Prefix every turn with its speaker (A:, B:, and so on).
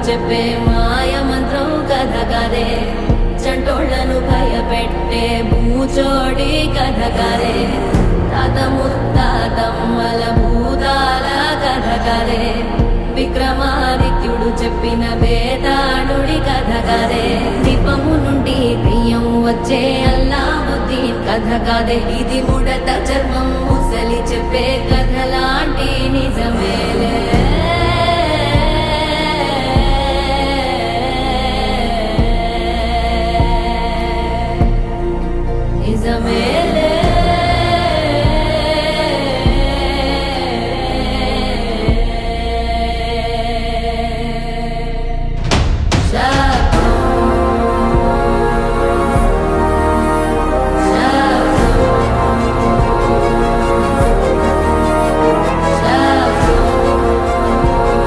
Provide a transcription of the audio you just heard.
A: చెప్పే మాయ మంత్రం కథ కదే చంటోళ్లను భయపెట్టే భూచోడి కథ కదే తాత ముత్తాతమ్మల భూతాల కథ కదే విక్రమాదిత్యుడు చెప్పిన వేదాళుడి కథ కదే దీపము నుండి దెయ్యం వచ్చే అల్లావుద్దీన్ కథ కదే ఇది ముడత చర్మం ముసలి చెప్పే కథ లాంటి నిజమే